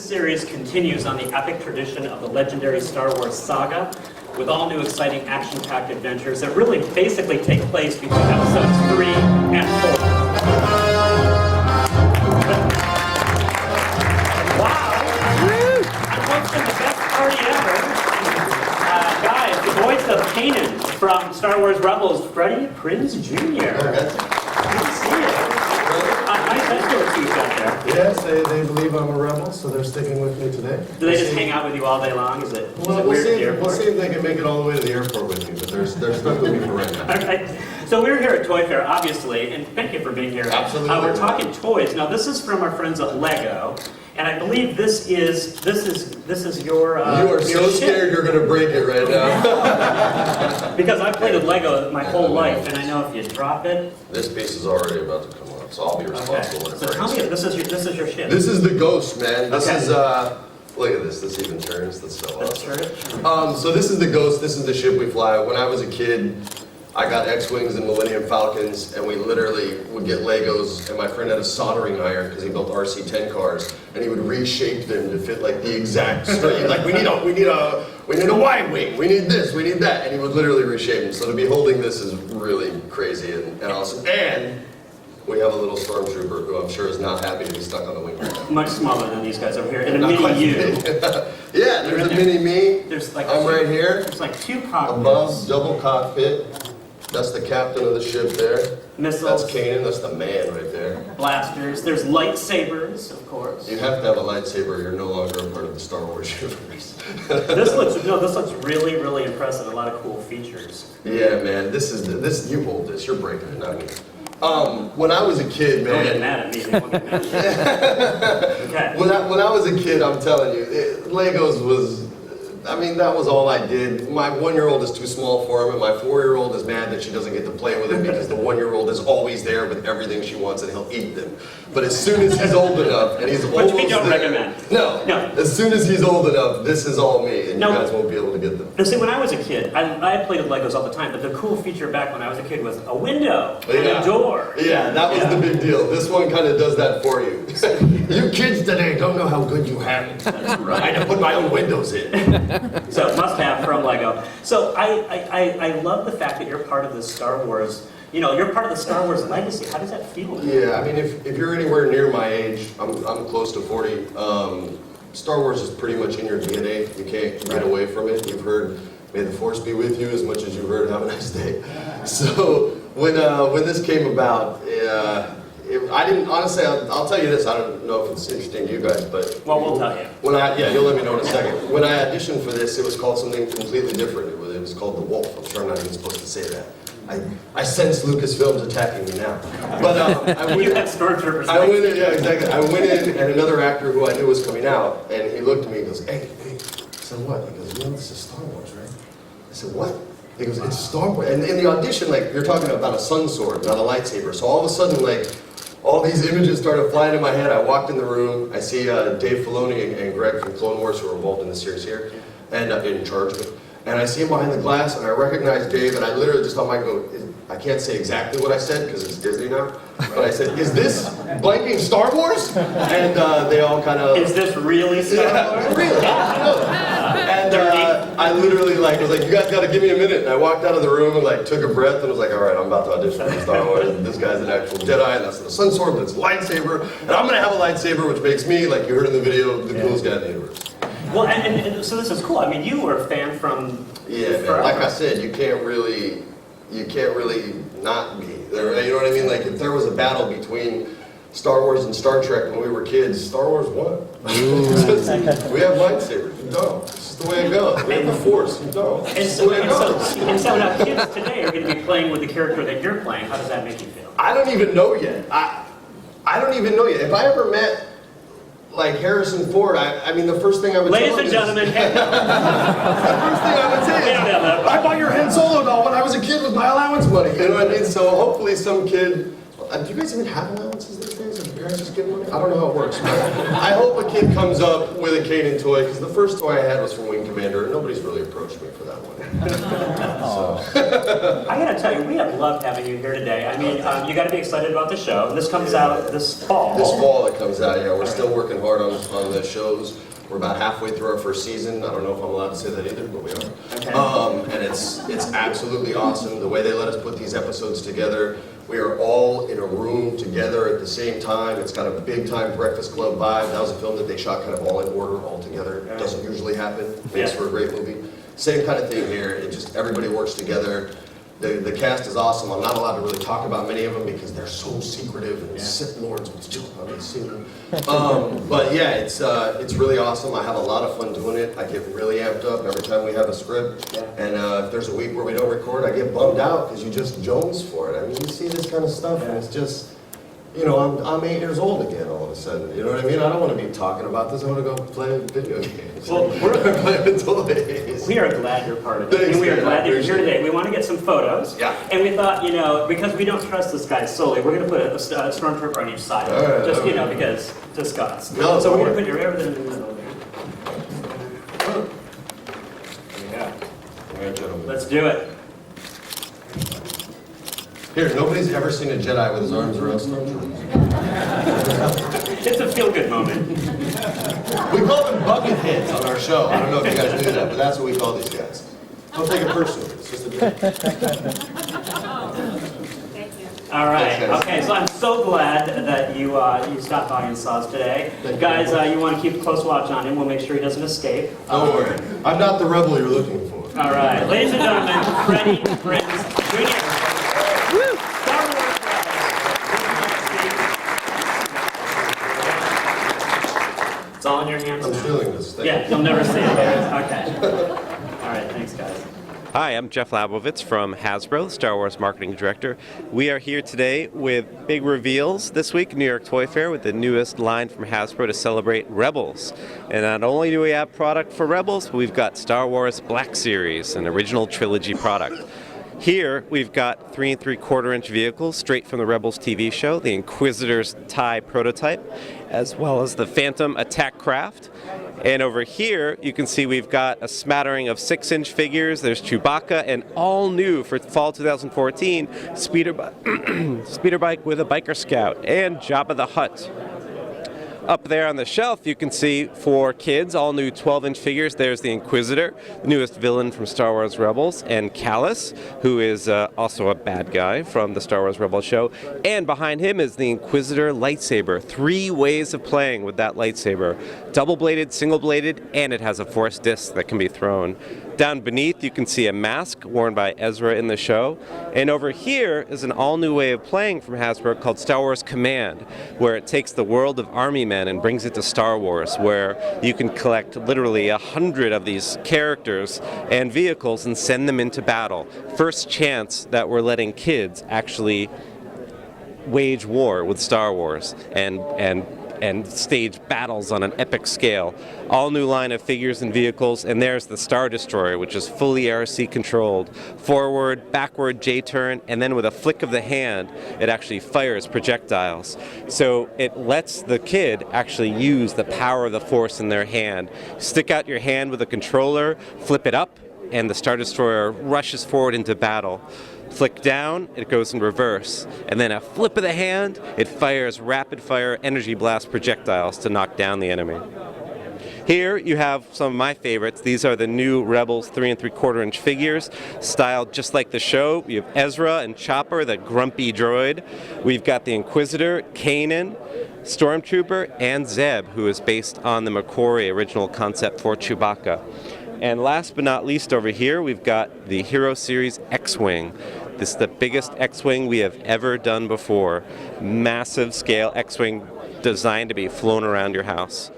series continues on the epic tradition of the legendary Star Wars saga, with all new exciting action-packed adventures that really basically take place between episodes 3 and 4. Wow! I'm hosting the best party ever. Guys, the voice of Kanan from Star Wars Rebels, Freddy Prinze Jr. Good to see you. Nice escort you got there. Yes, they believe I'm a rebel, so they're sticking with me today. Do they just hang out with you all day long? Is it we'll weird see, at the airport? we'll see if they can make it all the way to the airport with me, but they're stuck with me for right now. All right. So we're here at Toy Fair, obviously, and thank you for being here. Absolutely. We're talking toys. Now, this is from our friends at Lego, and I believe this is your. You are so scared you're going to break it right now. Because I've played with Lego my whole life, and I know if you drop it. This piece is already about to come off, so I'll be responsible when it So tell me, this is your ship. This is the Ghost, man. This Okay. is look at this. This even turns. That's so awesome. Sure. So this is the Ghost. This is the ship we fly. When I was a kid, I got X-Wings and Millennium Falcons, and we literally would get Legos, and my friend had a soldering iron because he built RC-10 cars, and he would reshape them to fit like the exact straight. Like we need a wide wing, we need this, we need that, and he would literally reshape them. So to be holding this is really crazy and awesome. And we have a little stormtrooper who I'm sure is not happy to be stuck on the wing right now. Much smaller than these guys over here, and a mini you. Yeah, there's a mini me. There's like I'm right here. There's like 2 cockpits. Above, double cockpit. That's the captain of the ship there. Missiles. That's Kanan, that's the man right there. Blasters. There's lightsabers, of course. You have to have a lightsaber, you're no longer a part of the Star Wars universe. This looks really, really impressive. A lot of cool features. Yeah, man, you hold this, you're breaking it, not me. When I was a kid, man. Don't get mad at me. They won't get mad at me. Okay. When I was a kid, I'm telling you, Legos was, that was all I did. My 1-year-old is too small for him, and my 4-year-old is mad that she doesn't get to play with him because the 1-year-old is always there with everything she wants and he'll eat them. But as soon as he's old enough, and he's almost Which we don't there, recommend. No. As soon as he's old enough, this is all me, and No. you guys won't be able to get them. Now, see, when I was a kid, I played with Legos all the time, but the cool feature back when I was a kid was a window and a door. Yeah, that was the big deal. This one kind of does that for you. You kids today don't know how good you have it. That's right. I had to put my own windows in. So must have from Lego. So I love the fact that you're part of the Star Wars, you're part of the Star Wars legacy. How does that feel? Yeah, if you're anywhere near my age, I'm close to 40, Star Wars is pretty much in your DNA. You can't get away from it. You've heard, may the Force be with you, as much as you've heard, have a nice day. So when this came about, I didn't, honestly, I'll tell you this, I don't know if it's interesting to you guys, but... Well, we'll tell you. You'll let me know in a second. When I auditioned for this, it was called something completely different. It was called The Wolf. I'm sure I'm not even supposed to say that. I sense Lucasfilm's attacking me now. But I went you had stormtroopers. yeah, exactly. I went in, and another actor who I knew was coming out, and he looked at me and goes, hey. I said, what? He goes, this is Star Wars, right? I said, what? He goes, it's Star Wars. And in the audition, you're talking about a sun sword, not a lightsaber. So all of a sudden, all these images started flying in my head. I walked in the room. I see Dave Filoni and Greg from Clone Wars who are involved in the series here, and in charge of it. And I see him behind the glass, and I recognize Dave, and I literally just thought, I can't say exactly what I said because it's Disney now, but I said, is this blanking Star Wars? And they all kind of... Is this really Star Wars? Really? And I literally was like, you guys got to give me a minute. And I walked out of the room and took a breath and was like, all right, I'm about to audition for Star Wars. And this guy's an actual Jedi, and that's the sun sword, but it's a lightsaber. And I'm going to have a lightsaber, which makes me, like you heard in the video, the coolest guy in the universe. Well, and so this is cool. You were a fan from... Yeah, man. Like I said, you can't really not be. You know what I mean? If there was a battle between Star Wars and Star Trek when we were kids, Star Wars won. We have lightsabers. You don't. It's just the way it goes. We have the Force. You don't. And so now kids today are going to be playing with the character that you're playing. How does that make you feel? I don't even know yet. I don't even know yet. If I ever met Harrison Ford, the first thing I would Ladies and gentlemen, the first thing I would say is, I bought your Han Solo doll when I was a kid with my allowance money. You know what I mean? So hopefully some kid, do you guys even have allowances these days? guys just give money? I don't know how it works, but I hope a kid comes up with a Kanan toy, because the first toy I had was from Wing Commander, and nobody's really approached me for that one. I gotta tell you, we have loved having you here today. I mean, you gotta be excited about the show. This comes out this fall. This fall it comes out, yeah. We're still working hard on the shows. We're about halfway through our first season. I don't know if I'm allowed to say that either, but we are. Okay. And it's absolutely awesome. The way they let us put these episodes together. We are all in a room together at the same time. It's got a big time Breakfast Club vibe. That was a film that they shot kind of all in order, all together. It doesn't usually happen. Makes for a great movie. Same kind of thing here. It just, everybody works together. The cast is awesome. I'm not allowed to really talk about many of them because they're so secretive and Sith Lords will still not be seen. But yeah, it's really awesome. I have a lot of fun doing it. I get really amped up every time we have a script. And if there's a week where we don't record, I get bummed out because you just jones for it. I mean, you see this kind of stuff and it's just, you know, I'm 8 years old again all of a sudden. You know what I mean? I don't want to be talking about this. I want to go play video games. Well, we are glad you're part of it. And we are glad that you're here today. We want to get some photos. Yeah. And we thought, you know, because we don't trust this guy solely, we're going to put a stormtrooper on each side. All right, just, all you know, right. because discuss. No, so we're don't going to put everything in the middle there. Yeah. All right, gentlemen. Let's do it. Here, nobody's ever seen a Jedi with his arms around stormtroopers. It's a feel-good moment. We call them bucket heads on our show. I don't know if you guys knew that, but that's what we call these guys. Don't take it personally. It's just a joke. All right. Thanks, guys. Okay. So I'm so glad that you stopped by and saw us today, Thank guys. you. You want to keep a close watch on him. We'll make sure he doesn't escape. Don't worry. I'm not the rebel you're looking for. All right, ladies and gentlemen, Freddy Prinze Jr. Star Wars Rebels. It's all in your hands. I'm feeling this thing. Yeah, you'll never see it. Okay. All right. Thanks, guys. Hi, I'm Jeff Labovitz from Hasbro, Star Wars Marketing Director. We are here today with big reveals this week, New York Toy Fair, with the newest line from Hasbro to celebrate Rebels. And not only do we have product for Rebels, but we've got Star Wars Black Series, an original trilogy product. Here, we've got 3 3/4-inch vehicles straight from the Rebels TV show, the Inquisitor's TIE prototype, as well as the Phantom Attack Craft. And over here, you can see we've got a smattering of 6-inch figures. There's Chewbacca, and all new for fall 2014, speeder bike with a biker scout, and Jabba the Hutt. Up there on the shelf, you can see for kids, all new 12-inch figures. There's the Inquisitor, the newest villain from Star Wars Rebels, and Callus, who is also a bad guy from the Star Wars Rebels show. And behind him is the Inquisitor Lightsaber. 3 ways of playing with that lightsaber. Double-bladed, single-bladed, and it has a force disc that can be thrown. Down beneath, you can see a mask worn by Ezra in the show. And over here is an all-new way of playing from Hasbro called Star Wars Command, where it takes the world of Army men and brings it to Star Wars, where you can collect literally 100 of these characters and vehicles and send them into battle. First chance that we're letting kids actually wage war with Star Wars and stage battles on an epic scale. All new line of figures and vehicles, and there's the Star Destroyer, which is fully RC controlled. Forward, backward J-turn, and then with a flick of the hand, it actually fires projectiles. So it lets the kid actually use the power of the Force in their hand. Stick out your hand with a controller, flip it up, and the Star Destroyer rushes forward into battle. Flick down, it goes in reverse. And then a flip of the hand, it fires rapid-fire energy blast projectiles to knock down the enemy. Here you have some of my favorites. These are the new Rebels 3 3/4-inch figures, styled just like the show. You have Ezra and Chopper, the grumpy droid. We've got the Inquisitor, Kanan, Stormtrooper, and Zeb, who is based on the McQuarrie original concept for Chewbacca. And last but not least over here, we've got the Hero Series X-Wing. This is the biggest X-Wing we have ever done before. Massive scale X-Wing designed to be flown around your house.